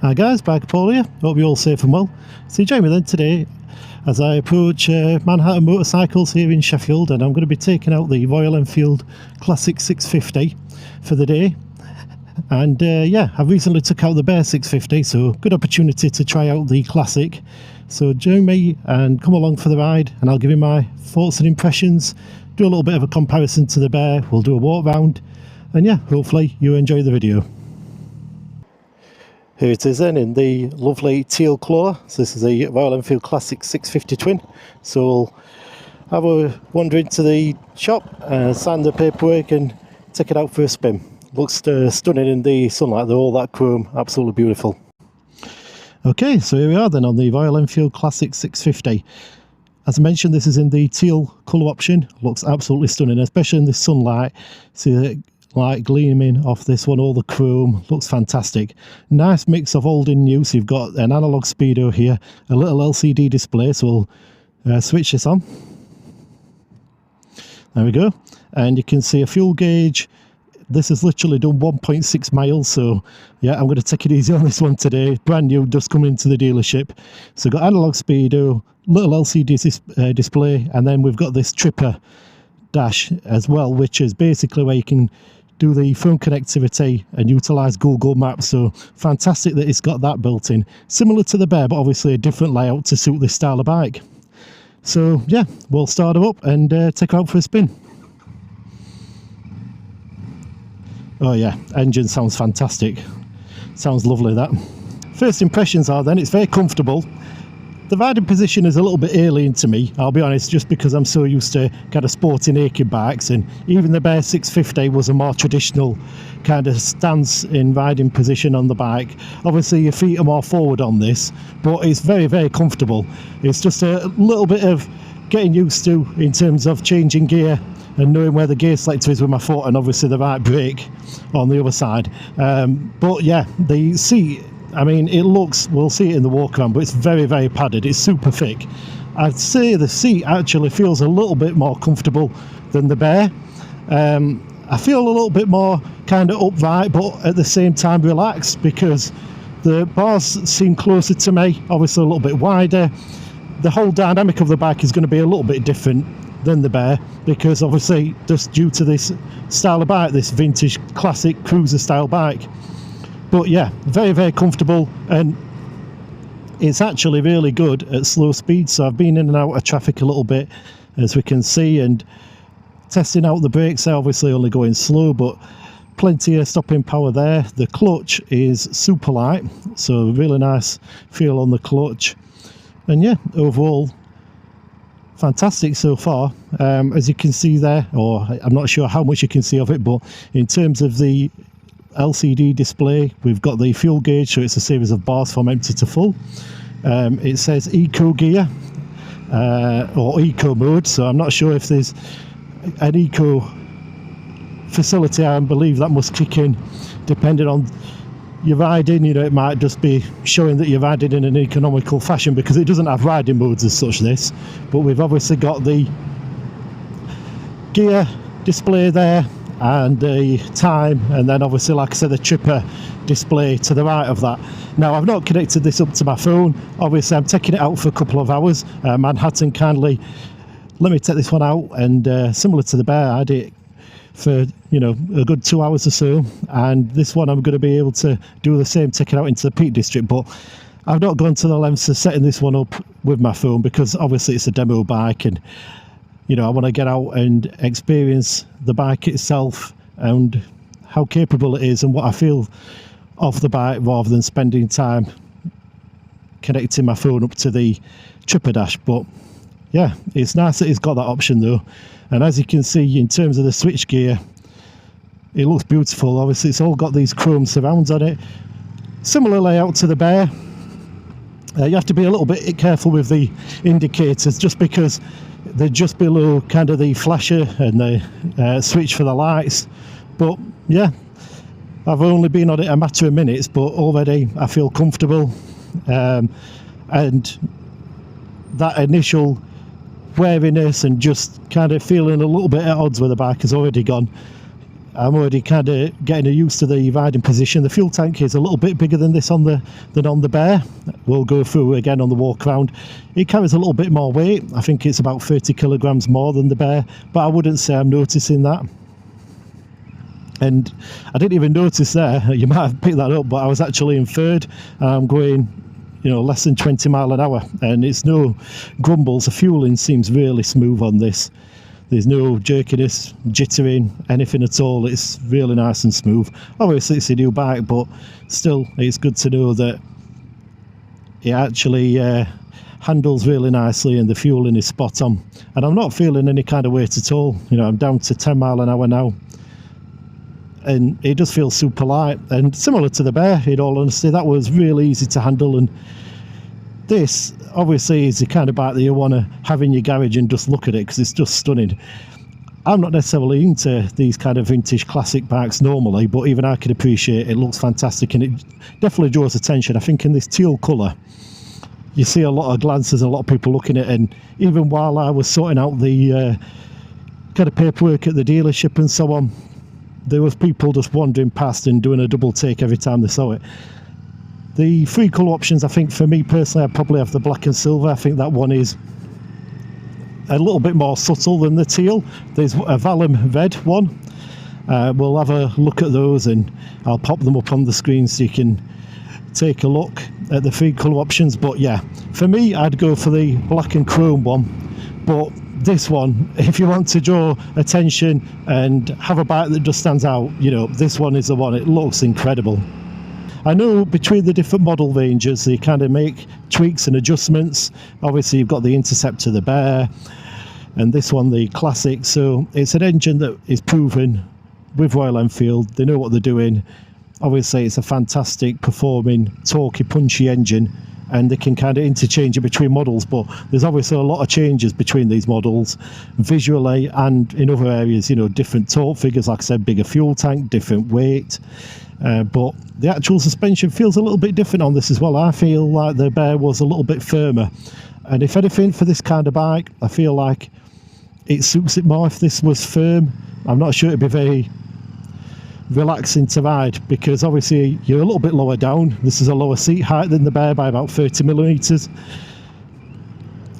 Hi guys, back Paul here. Hope you're all safe and well. So join me then today as I approach Manhattan Motorcycles here in Sheffield, and I'm going to be taking out the Royal Enfield Classic 650 for the day. And yeah, I recently took out the Bear 650, so good opportunity to try out the Classic. So join me and come along for the ride, and I'll give you my thoughts and impressions, do a little bit of a comparison to the Bear, we'll do a walk round, and yeah, hopefully you enjoy the video. Here it is then in the lovely teal colour. So this is the Royal Enfield Classic 650 Twin. So we'll have a wander into the shop, sign the paperwork and take it out for a spin. Looks stunning in the sunlight though, all that chrome, absolutely beautiful. Okay, so here we are then on the Royal Enfield Classic 650. As I mentioned, this is in the teal colour option. Looks absolutely stunning, especially in the sunlight. See the light gleaming off this one, all the chrome, looks fantastic. Nice mix of old and new. So you've got an analog speedo here, a little LCD display, so we'll switch this on. There we go, and you can see a fuel gauge. This has literally done 1.6 miles, so yeah, I'm going to take it easy on this one today. Brand new, just coming into the dealership. So got analog speedo, little LCD display, and then we've got this tripper dash as well, which is basically where you can do the phone connectivity and utilize Google Maps. So fantastic that it's got that built in, similar to the Bear, but obviously a different layout to suit this style of bike. So yeah, we'll start her up and take her out for a spin. Oh yeah, engine sounds fantastic, sounds lovely. That first impressions are then it's very comfortable. The riding position is a little bit alien to me, I'll be honest, just because I'm so used to kind of sporty naked bikes, and even the Bear 650 was a more traditional kind of stance in riding position on the bike. Obviously your feet are more forward on this, but it's very, very comfortable. It's just a little bit of getting used to in terms of changing gear and knowing where the gear selector is with my foot, and obviously the right brake on the other side. But yeah, the seat, I mean, it looks, we'll see it in the walk around, but it's very, very padded. It's super thick. I'd say the seat actually feels a little bit more comfortable than the Bear. I feel a little bit more kind of upright, but at the same time relaxed, because the bars seem closer to me, obviously a little bit wider. The whole dynamic of the bike is going to be a little bit different than the Bear, because obviously just due to this style of bike, this vintage classic cruiser style bike. But yeah, very, very comfortable, and it's actually really good at slow speed. So I've been in and out of traffic a little bit, as we can see, and testing out the brakes. They're obviously only going slow, but plenty of stopping power there. The clutch is super light, so really nice feel on the clutch. And yeah, overall, fantastic so far. As you can see there, or I'm not sure how much you can see of it, but in terms of the LCD display, we've got the fuel gauge, so it's a series of bars from empty to full. It says eco gear or eco mode, so I'm not sure if there's an eco facility. I believe that must kick in depending on your riding. You know, it might just be showing that you're riding in an economical fashion, because it doesn't have riding modes as such, this. But we've obviously got the gear display there and the time, and then obviously, like I said, the tripper display to the right of that. Now, I've not connected this up to my phone. Obviously, I'm taking it out for a couple of hours. Manhattan kindly let me take this one out, and similar to the Bear, I had it for, you know, a good 2 hours or so, and this one I'm going to be able to do the same, take it out into the Peak District. But I've not gone to the lengths of setting this one up with my phone, because obviously it's a demo bike, and you know, I want to get out and experience the bike itself and how capable it is and what I feel of the bike, rather than spending time connecting my phone up to the tripper dash. But yeah, it's nice that it's got that option though. And as you can see, in terms of the switch gear, it looks beautiful. Obviously it's all got these chrome surrounds on it, similar layout to the Bear. You have to be a little bit careful with the indicators, just because they're just below kind of the flasher and the switch for the lights. But yeah, I've only been on it a matter of minutes, but already I feel comfortable, and that initial wariness and just kind of feeling a little bit at odds with the bike has already gone. I'm already kind of getting used to the riding position. The fuel tank is a little bit bigger than this than on the Bear. We'll go through again on the walk around. It carries a little bit more weight. I think it's about 30 kilograms more than the Bear, but I wouldn't say I'm noticing that. And I didn't even notice there, you might have picked that up, but I was actually in third. I'm going, less than 20 mile an hour, and it's no grumbles. The fueling seems really smooth on this. There's no jerkiness, jittering, anything at all. It's really nice and smooth. Obviously it's a new bike, but still it's good to know that it actually handles really nicely and the fueling is spot on. And I'm not feeling any kind of weight at all. I'm down to 10 mile an hour now. And it just feels super light and similar to the Bear, in all honesty. That was really easy to handle, and this obviously is the kind of bike that you want to have in your garage and just look at it because it's just stunning. I'm not necessarily into these kind of vintage classic bikes normally, but even I can appreciate it. It looks fantastic and it definitely draws attention. I think in this teal colour you see a lot of glances and a lot of people looking at it, and even while I was sorting out the kind of paperwork at the dealership and so on, there was people just wandering past and doing a double take every time they saw it. The three colour options, I think for me personally, I probably have the black and silver. I think that one is a little bit more subtle than the teal. There's a Vallum red one. We'll have a look at those and I'll pop them up on the screen so you can take a look at the three colour options. But yeah, for me I'd go for the black and chrome one. But this one, if you want to draw attention and have a bike that just stands out, this one is the one. It looks incredible. I know between the different model ranges they kind of make tweaks and adjustments. Obviously you've got the Interceptor, the Bear, and this one the Classic. So it's an engine that is proven with Royal Enfield. They know what they're doing. Obviously it's a fantastic performing, torquey, punchy engine, and they can kind of interchange it between models, but there's obviously a lot of changes between these models visually and in other areas, different torque figures, like I said, bigger fuel tank, different weight, but the actual suspension feels a little bit different on this as well. I feel like the Bear was a little bit firmer, and if anything for this kind of bike, I feel like it suits it more if this was firm. I'm not sure it'd be very relaxing to ride because obviously you're a little bit lower down. This is a lower seat height than the Bear by about 30 millimeters,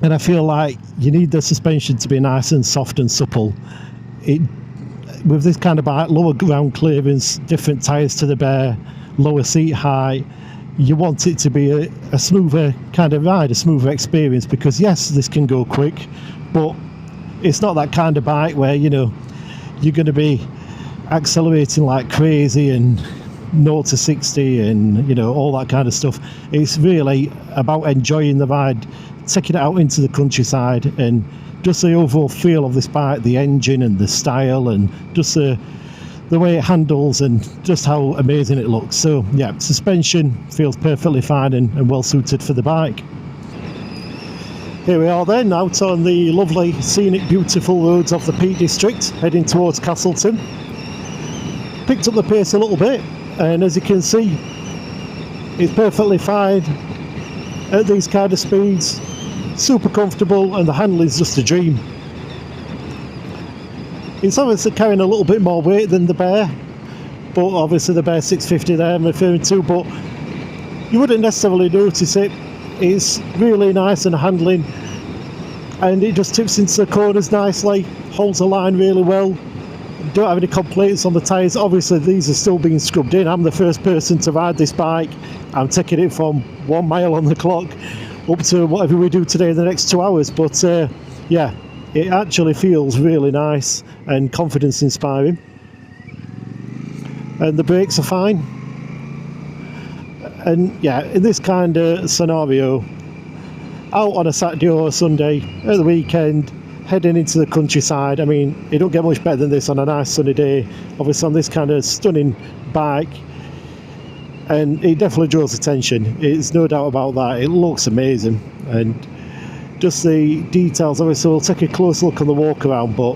and I feel like you need the suspension to be nice and soft and supple. With this kind of bike, lower ground clearance, different tyres to the Bear, lower seat height, you want it to be a smoother kind of ride, a smoother experience, because yes, this can go quick, but it's not that kind of bike where you're going to be accelerating like crazy and 0 to 60 and all that kind of stuff. It's really about enjoying the ride, taking it out into the countryside, and just the overall feel of this bike, the engine and the style and just the way it handles and just how amazing it looks. So yeah, suspension feels perfectly fine and well suited for the bike. Here we are then, out on the lovely, scenic, beautiful roads of the Peak District, heading towards Castleton. Picked up the pace a little bit, and as you can see, it's perfectly fine at these kind of speeds. Super comfortable, and the handling's just a dream. It's obviously carrying a little bit more weight than the Bear, but obviously the Bear 650 there I'm referring to, but you wouldn't necessarily notice it. It's really nice and handling, and it just tips into the corners nicely, holds the line really well. Don't have any complaints on the tyres. Obviously these are still being scrubbed in. I'm the first person to ride this bike. I'm taking it from 1 mile on the clock up to whatever we do today in the next 2 hours, but yeah, it actually feels really nice and confidence inspiring, and the brakes are fine. And yeah, in this kind of scenario, out on a Saturday or a Sunday at the weekend, heading into the countryside, I mean, it don't get much better than this on a nice sunny day, obviously on this kind of stunning bike, and it definitely draws attention. It's no doubt about that. It looks amazing, and just the details, obviously we'll take a close look on the walk around, but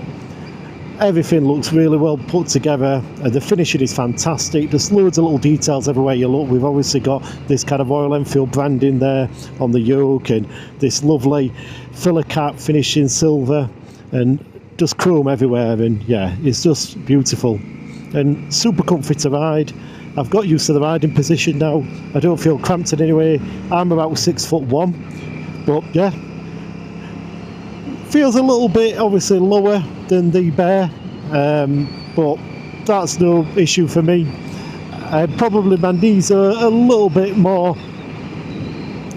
everything looks really well put together, and the finishing is fantastic. There's loads of little details everywhere you look. We've obviously got this kind of Royal Enfield branding there on the yoke, and this lovely filler cap finished in silver, and just chrome everywhere, and yeah, it's just beautiful. and super comfy to ride. I've got used to the riding position now. I don't feel cramped in any way. I'm about 6'1", but yeah, feels a little bit obviously lower than the Bear, but that's no issue for me. Probably my knees are a little bit more,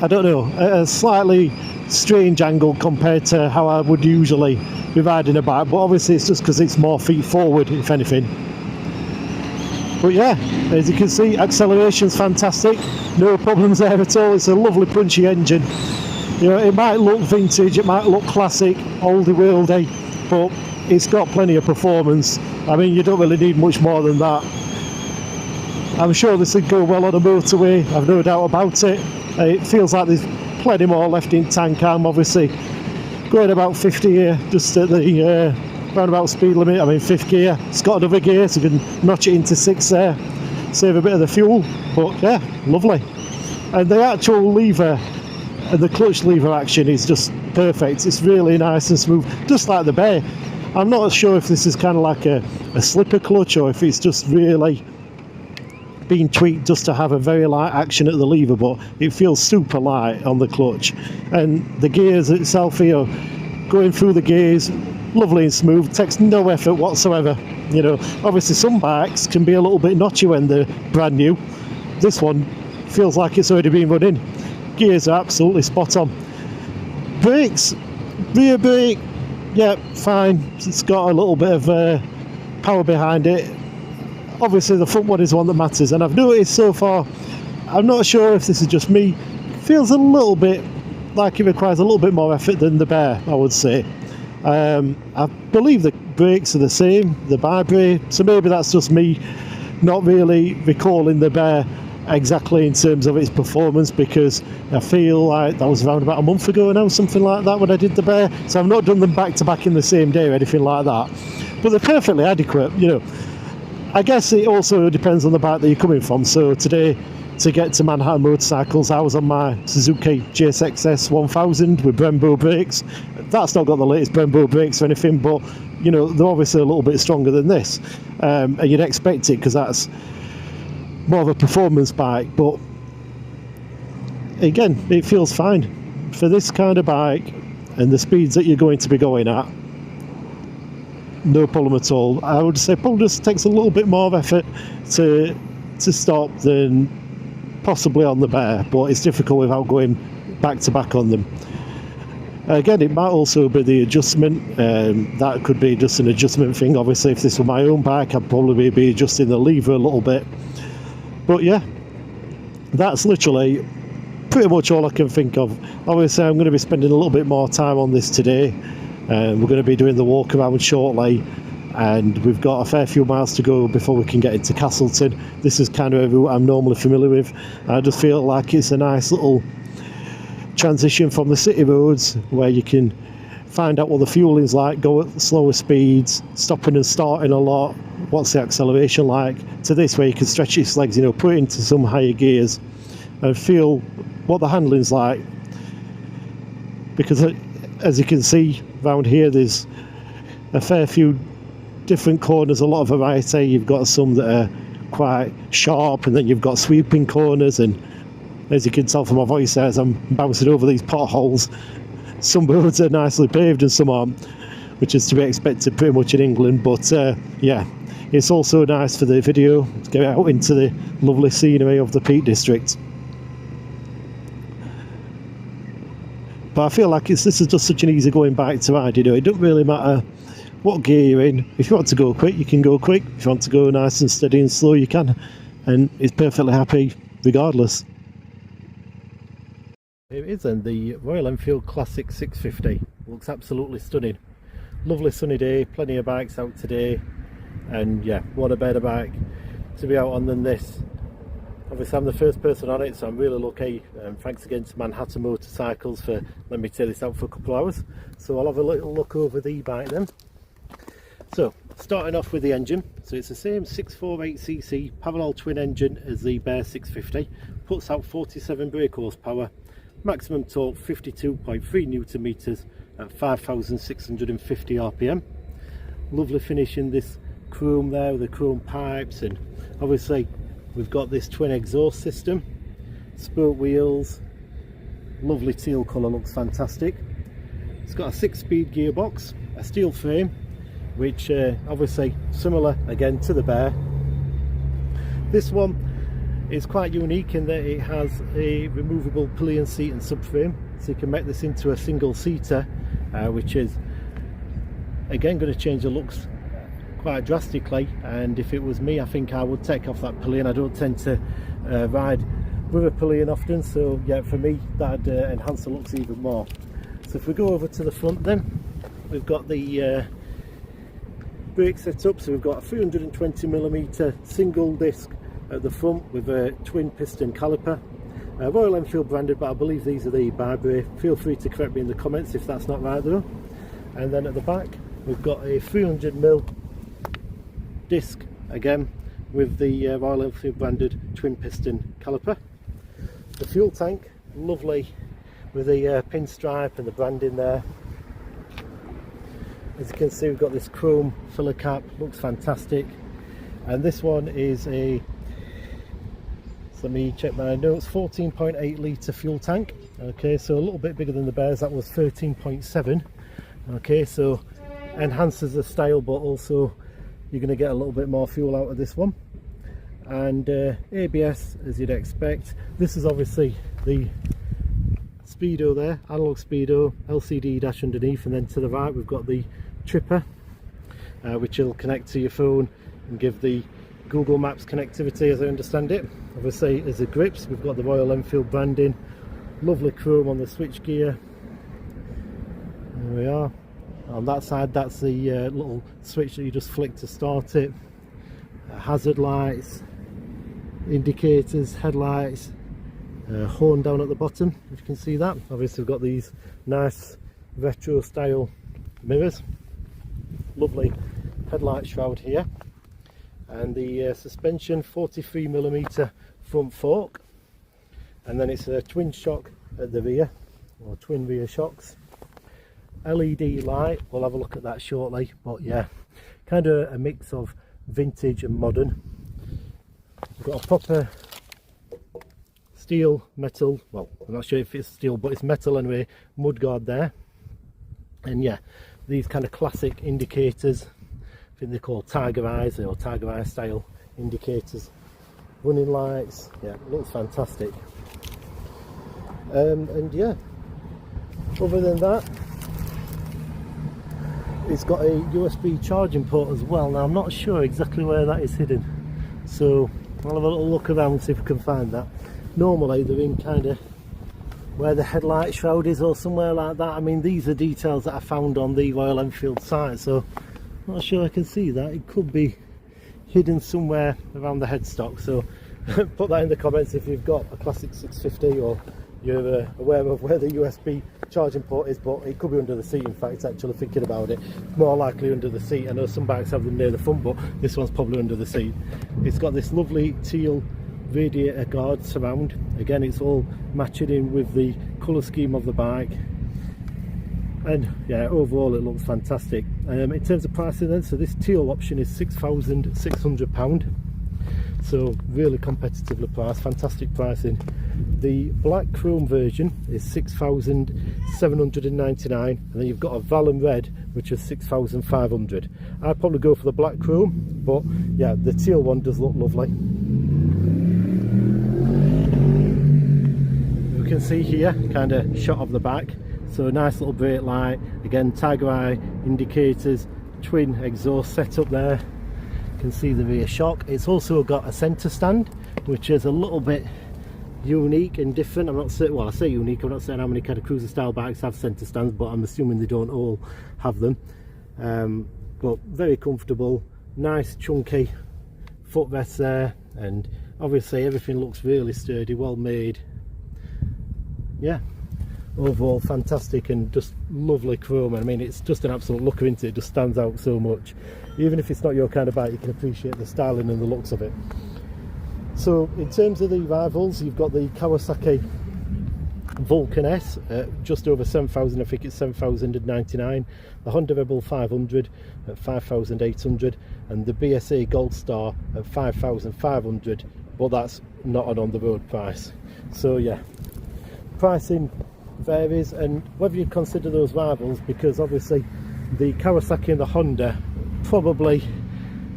I don't know, a slightly strange angle compared to how I would usually be riding a bike, but obviously it's just because it's more feet forward, if anything. But yeah, as you can see, acceleration's fantastic, no problems there at all. It's a lovely punchy engine. You know, it might look vintage, it might look classic, oldie worldy, but it's got plenty of performance. I mean, you don't really need much more than that. I'm sure this would go well on a motorway, I've no doubt about it. It feels like there's plenty more left in tank. I'm obviously going about 50 here, just at the roundabout speed limit. I'm in 5th gear. It's got another gear, so you can notch it into 6 there, save a bit of the fuel. But yeah, lovely. And the actual lever and the clutch lever action is just perfect. It's really nice and smooth, just like the Bear. I'm not sure if this is kind of like a slipper clutch or if it's just really been tweaked just to have a very light action at the lever, but it feels super light on the clutch. And the gears itself here, going through the gears, lovely and smooth, takes no effort whatsoever. You know, obviously some bikes can be a little bit notchy when they're brand new. This one feels like it's already been running. Gears are absolutely spot on. Brakes, rear brake, yeah, fine. It's got a little bit of power behind it. Obviously the front one is one that matters, and I've noticed so far, I'm not sure if this is just me, it feels a little bit like it requires a little bit more effort than the Bear, I would say. I believe the brakes are the same, the bi-brake, so maybe that's just me not really recalling the Bear exactly in terms of its performance, because I feel like that was around about a month ago now, something like that, when I did the Bear. So I've not done them back to back in the same day or anything like that, but they're perfectly adequate. You know, I guess it also depends on the bike that you're coming from. So today, to get to Manhattan Motorcycles, I was on my Suzuki GSXS 1000 with Brembo brakes. That's not got the latest Brembo brakes or anything, but you know, they're obviously a little bit stronger than this, and you'd expect it because that's more of a performance bike. But again, it feels fine for this kind of bike and the speeds that you're going to be going at. No problem at all. I would say probably just takes a little bit more of effort to stop than possibly on the Bear, but it's difficult without going back to back on them. Again, it might also be the adjustment. That could be just an adjustment thing. Obviously, if this were my own bike, I'd probably be adjusting the lever a little bit. But yeah, that's literally pretty much all I can think of. Obviously, I'm going to be spending a little bit more time on this today. We're going to be doing the walk around shortly, and we've got a fair few miles to go before we can get into Castleton. This is kind of a route I'm normally familiar with. I just feel like it's a nice little transition from the city roads where you can find out what the fueling's like, go at slower speeds, stopping and starting a lot, what's the acceleration like, to this where you can stretch its legs, you know, put it into some higher gears and feel what the handling's like. Because as you can see around here, there's a fair few different corners, a lot of variety. You've got some that are quite sharp, and then you've got sweeping corners, and as you can tell from my voice as I'm bouncing over these potholes, some roads are nicely paved and some aren't, which is to be expected pretty much in England. But yeah, it's also nice for the video to get out into the lovely scenery of the Peak District. But I feel like this is just such an easy going bike to ride, you know. It doesn't really matter what gear you're in. If you want to go quick, you can go quick. If you want to go nice and steady and slow, you can, and it's perfectly happy regardless. Here it is then, the Royal Enfield Classic 650. Looks absolutely stunning. Lovely sunny day, plenty of bikes out today, and yeah, what a better bike to be out on than this. Obviously I'm the first person on it, so I'm really lucky, and thanks again to Manhattan Motorcycles for letting me take this out for a couple of hours. So I'll have a little look over the bike then. So starting off with the engine, so it's the same 648cc parallel twin engine as the Bear 650, puts out 47 brake horsepower, maximum torque 52.3 newton meters at 5,650 rpm. Lovely finish in this chrome there with the chrome pipes, and obviously we've got this twin exhaust system, spoke wheels, lovely teal colour, looks fantastic. It's got a 6-speed gearbox, a steel frame, which obviously similar again to the Bear. This one is quite unique in that it has a removable pillion seat and subframe, so you can make this into a single seater, which is again going to change the looks quite drastically. And if it was me, I think I would take off that pillion. I don't tend to ride with a pillion often, so yeah, for me that'd enhance the looks even more. So if we go over to the front, then we've got the brake setup. So we've got a 320mm single disc at the front with a twin piston caliper, Royal Enfield branded, but I believe these are the Barbary. Feel free to correct me in the comments if that's not right though. And then at the back we've got a 300mm disc again with the Royal Enfield branded twin piston caliper. The fuel tank, lovely with the pinstripe and the branding there. As you can see, we've got this chrome filler cap, looks fantastic. And this one is a, so let me check my notes, 14.8 litre fuel tank. Okay, so a little bit bigger than the Bears. That was 13.7. Okay, so enhances the style, but also you're going to get a little bit more fuel out of this one. And ABS, as you'd expect. This is obviously the speedo there, analog speedo, LCD dash underneath, and then to the right we've got the tripper, which will connect to your phone and give the Google Maps connectivity, as I understand it. Obviously, as the grips, we've got the Royal Enfield branding, lovely chrome on the switch gear. There we are. On that side, that's the little switch that you just flick to start it. Hazard lights, indicators, headlights, horn down at the bottom, if you can see that. Obviously we've got these nice retro style mirrors, lovely headlight shroud here, and the suspension 43mm front fork, and then it's a twin shock at the rear, or twin rear shocks. LED light, we'll have a look at that shortly, but yeah, kind of a mix of vintage and modern. We've got a proper steel metal, well, I'm not sure if it's steel, but it's metal anyway, mudguard there. And yeah, these kind of classic indicators, I think they're called tiger eyes or tiger eye style indicators. Running lights, yeah, looks fantastic. And yeah, other than that, it's got a USB charging port as well. Now I'm not sure exactly where that is hidden, so I'll have a little look around and see if we can find that. Normally they're in kind of where the headlight shroud is or somewhere like that. I mean, these are details that I found on the Royal Enfield site, so I'm not sure I can see that. It could be hidden somewhere around the headstock, so put that in the comments if you've got a classic 650 or you're aware of where the USB charging port is. But it could be under the seat. In fact, actually thinking about it, more likely under the seat. I know some bikes have them near the front, but this one's probably under the seat. It's got this lovely teal radiator guard surround. Again, it's all matching in with the colour scheme of the bike, and yeah, overall it looks fantastic. In terms of pricing then, so this teal option is £6,600, so really competitively priced, fantastic pricing. The black chrome version is £6,799, and then you've got a Vallon red which is £6,500. I'd probably go for the black chrome, but yeah, the teal one does look lovely. You can see here, kind of shot of the back, so a nice little brake light, again tiger eye indicators, twin exhaust setup there. You can see the rear shock. It's also got a centre stand, which is a little bit unique and different. I'm not saying, well, I say unique, I'm not saying how many kind of cruiser style bikes have centre stands, but I'm assuming they don't all have them. But very comfortable, nice chunky footrest there, and obviously everything looks really sturdy, well made. Yeah, overall fantastic, and just lovely chrome. I mean, it's just an absolute looker, isn't it? It just stands out so much. Even if it's not your kind of bike, you can appreciate the styling and the looks of it. So in terms of the rivals, you've got the Kawasaki Vulcan S at just over 7,000, I think it's 7,099, the Honda Rebel 500 at 5,800, and the BSA Gold Star at 5,500, but that's not an on the road price. So yeah, pricing varies, and whether you consider those rivals, because obviously the Kawasaki and the Honda probably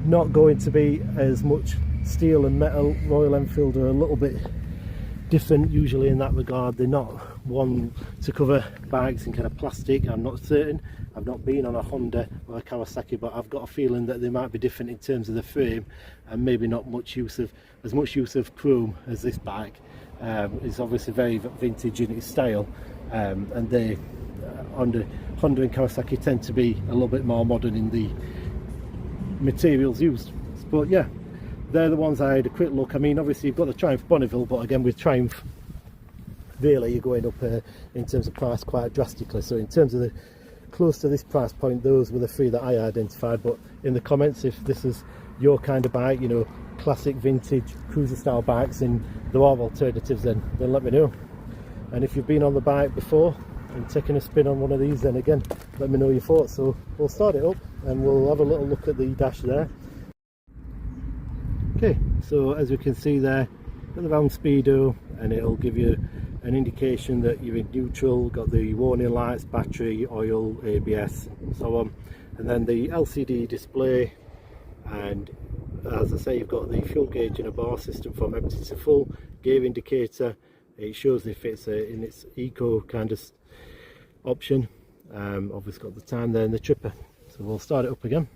not going to be as much steel and metal. Royal Enfield are a little bit different usually in that regard. They're not one to cover bikes in kind of plastic. I'm not certain, I've not been on a Honda or a Kawasaki, but I've got a feeling that they might be different in terms of the frame, and maybe not as much use of chrome as this bike. It's obviously very vintage in its style, and they Honda and Kawasaki tend to be a little bit more modern in the materials used. But yeah, they're the ones I had a quick look. I mean, obviously you've got the Triumph Bonneville, but again with Triumph really you're going up in terms of price quite drastically. So in terms of the close to this price point, those were the three that I identified. But in the comments, if this is your kind of bike, you know, classic vintage cruiser style bikes and there are alternatives, then let me know. And if you've been on the bike before and taken a spin on one of these, then again let me know your thoughts. So we'll start it up and we'll have a little look at the dash there. Okay, so as we can see there, got the round speedo, and it'll give you an indication that you're in neutral, got the warning lights, battery, oil, ABS and so on, and then the LCD display, and as I say, you've got the fuel gauge and a bar system from empty to full, gear indicator, it shows if it's in its eco kind of option. Obviously got the time there and the tripper. So we'll start it up again.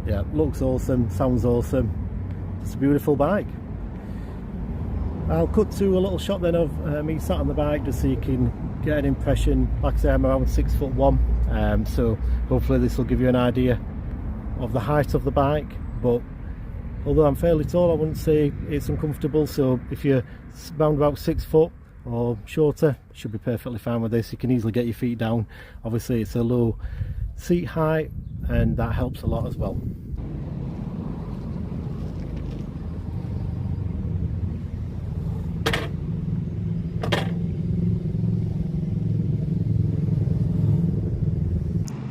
Yeah, looks awesome, sounds awesome. It's a beautiful bike. I'll cut to a little shot then of me sat on the bike just so you can get an impression. Like I say, I'm around 6'1", so hopefully this will give you an idea of the height of the bike. But although I'm fairly tall, I wouldn't say it's uncomfortable. So if you're around about 6 foot or shorter, you should be perfectly fine with this. You can easily get your feet down. Obviously it's a low seat height and that helps a lot as well.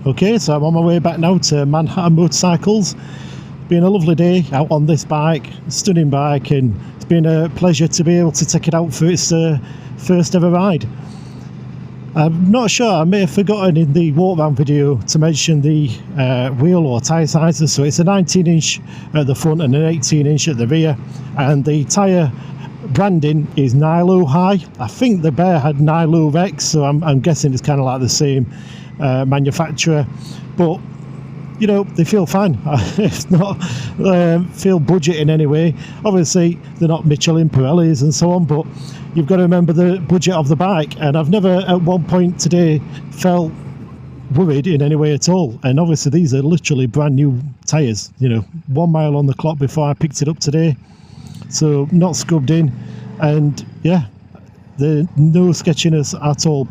Okay, so I'm on my way back now to Manhattan Motorcycles. Been a lovely day out on this bike, stunning bike, and it's been a pleasure to be able to take it out for its first ever ride. I'm not sure, I may have forgotten in the walk round video to mention the wheel or tyre sizes. So it's a 19-inch at the front and an 18-inch at the rear, and the tyre branding is Nilo High. I think the Bear had Nilo Rex, so I'm guessing it's kind of like the same manufacturer, but you know, they feel fine. It's not feel budget in any way. Obviously they're not Michelin Pirellis and so on, but you've got to remember the budget of the bike, and I've never at one point today felt worried in any way at all. And obviously these are literally brand new tyres, you know, 1 mile on the clock before I picked it up today, so not scrubbed in, and yeah, there's no sketchiness at all,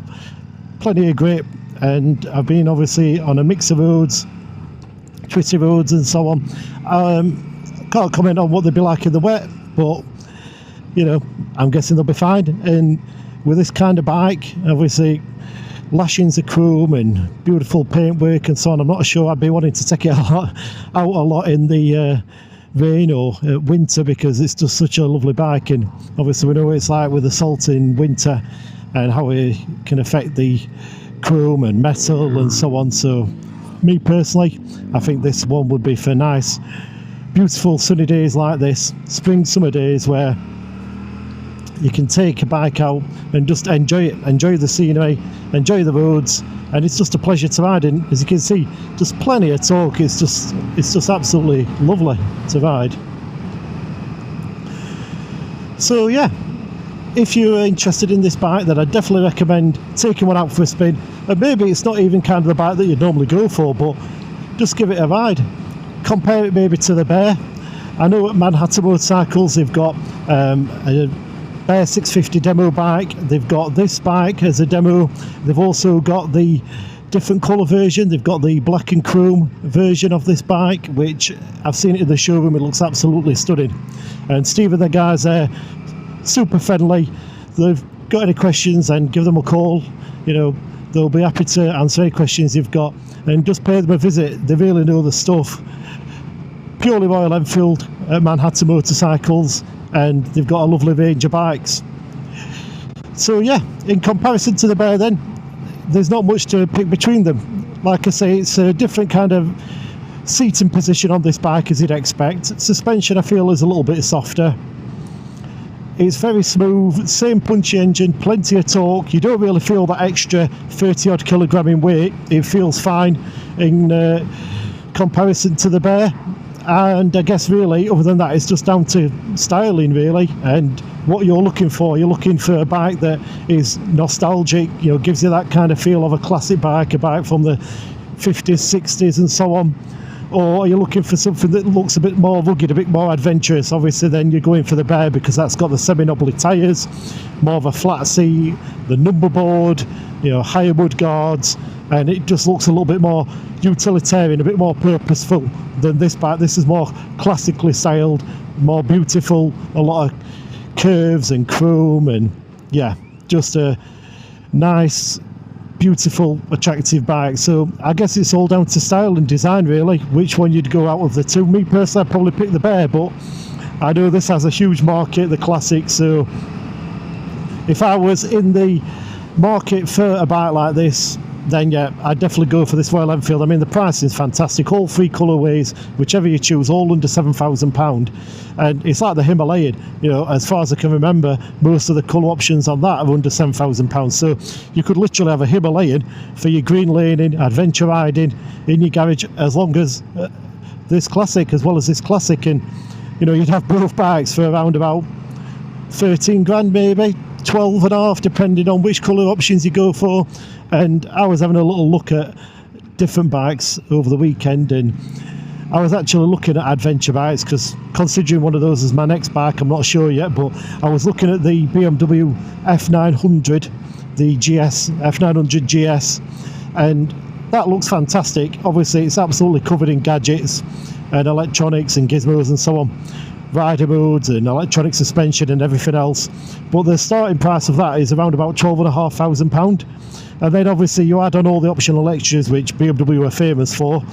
plenty of grip. And I've been obviously on a mix of roads, twisty roads and so on. Can't comment on what they'd be like in the wet, but you know, I'm guessing they'll be fine. And with this kind of bike, obviously lashings of chrome and beautiful paintwork and so on, I'm not sure I'd be wanting to take it out a lot in the rain or winter, because it's just such a lovely bike. And obviously we know what it's like with the salt in winter and how it can affect the chrome and metal and so on. So me personally, I think this one would be for nice beautiful sunny days like this, spring summer days, where you can take a bike out and just enjoy it, enjoy the scenery, enjoy the roads, and it's just a pleasure to ride in. As you can see, just plenty of torque. It's just absolutely lovely to ride. So yeah, if you're interested in this bike, then I definitely recommend taking one out for a spin. And maybe it's not even kind of the bike that you'd normally go for, but just give it a ride. Compare it maybe to the Bear. I know at Manhattan Motorcycles they've got a Bear 650 demo bike. They've got this bike as a demo. They've also got the different colour version. They've got the black and chrome version of this bike, which I've seen it in the showroom. It looks absolutely stunning. And Steve and the guys there, super friendly. They've got any questions, and give them a call. You know, they'll be happy to answer any questions you've got, and just pay them a visit. They really know the stuff. Purely Royal Enfield at Manhattan Motorcycles, and they've got a lovely range of bikes. So yeah, in comparison to the Bear then, there's not much to pick between them. Like I say, it's a different kind of seating position on this bike as you'd expect. Suspension I feel is a little bit softer. It's very smooth, same punchy engine, plenty of torque. You don't really feel that extra 30 odd kilogram in weight. It feels fine in comparison to the Bear. And I guess really, other than that, it's just down to styling really, and what you're looking for. You're looking for a bike that is nostalgic, you know, gives you that kind of feel of a classic bike, a bike from the 50s, 60s and so on. Or are you looking for something that looks a bit more rugged, a bit more adventurous? Obviously then you're going for the Bear, because that's got the semi-knobbly tyres, more of a flat seat, the number board, you know, higher mud guards, and it just looks a little bit more utilitarian, a bit more purposeful than this bike. This is more classically styled, more beautiful, a lot of curves and chrome, and yeah, just a nice, beautiful, attractive bike. So I guess it's all down to style and design really, which one you'd go out of the two. Me personally, I'd probably pick the Bear, but I know this has a huge market, the Classic, so if I was in the market for a bike like this, then yeah, I'd definitely go for this Royal Enfield. I mean, the price is fantastic. All three colourways, whichever you choose, all under £7,000. And it's like the Himalayan, you know, as far as I can remember, most of the colour options on that are under £7,000. So you could literally have a Himalayan for your green laning, adventure riding in your garage, as long as this Classic, as well as this Classic. And, you know, you'd have both bikes for around about 13 grand maybe, 12 and a half, depending on which colour options you go for. And I was having a little look at different bikes over the weekend, and I was actually looking at adventure bikes, because considering one of those is my next bike, I'm not sure yet, but I was looking at the BMW F900, the GS, F900 GS, and that looks fantastic. Obviously it's absolutely covered in gadgets and electronics and gizmos and so on, rider modes and electronic suspension and everything else, but the starting price of that is around about £12,500. And then obviously you add on all the optional extras which BMW are famous for.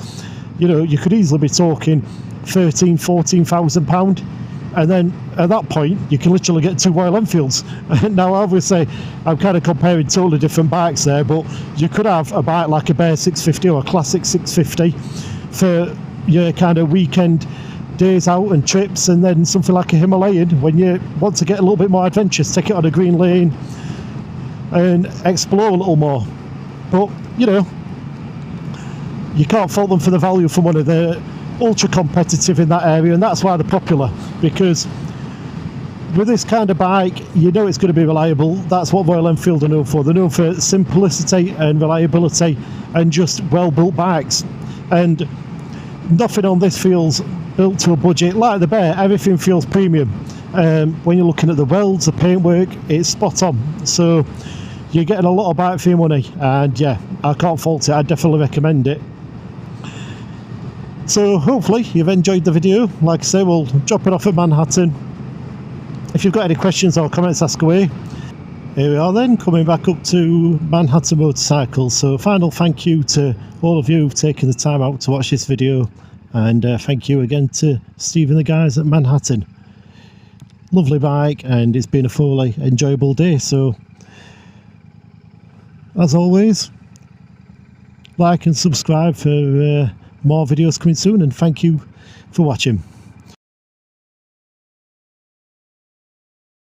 You know, you could easily be talking £13,000–14,000, and then at that point you can literally get two Royal Enfields. Now obviously I'm kind of comparing totally different bikes there, but you could have a bike like a Bear 650 or a Classic 650 for your kind of weekend days out and trips, and then something like a Himalayan when you want to get a little bit more adventurous, take it on a green lane and explore a little more. But you know, you can't fault them for the value for money. They're ultra competitive in that area, and that's why they're popular, because with this kind of bike you know it's going to be reliable. That's what Royal Enfield are known for. They're known for simplicity and reliability and just well built bikes, and nothing on this feels built to a budget. Like the Bear, everything feels premium. When you're looking at the welds, the paintwork, it's spot on. So you're getting a lot of bike for your money, and yeah, I can't fault it. I definitely recommend it. So hopefully you've enjoyed the video. Like I say, we'll drop it off at Manhattan. If you've got any questions or comments, ask away. Here we are then, coming back up to Manhattan Motorcycles. So final thank you to all of you who've taken the time out to watch this video, and thank you again to Steve and the guys at Manhattan. Lovely bike, and it's been a fully enjoyable day. So as always, like and subscribe for more videos coming soon, and thank you for watching.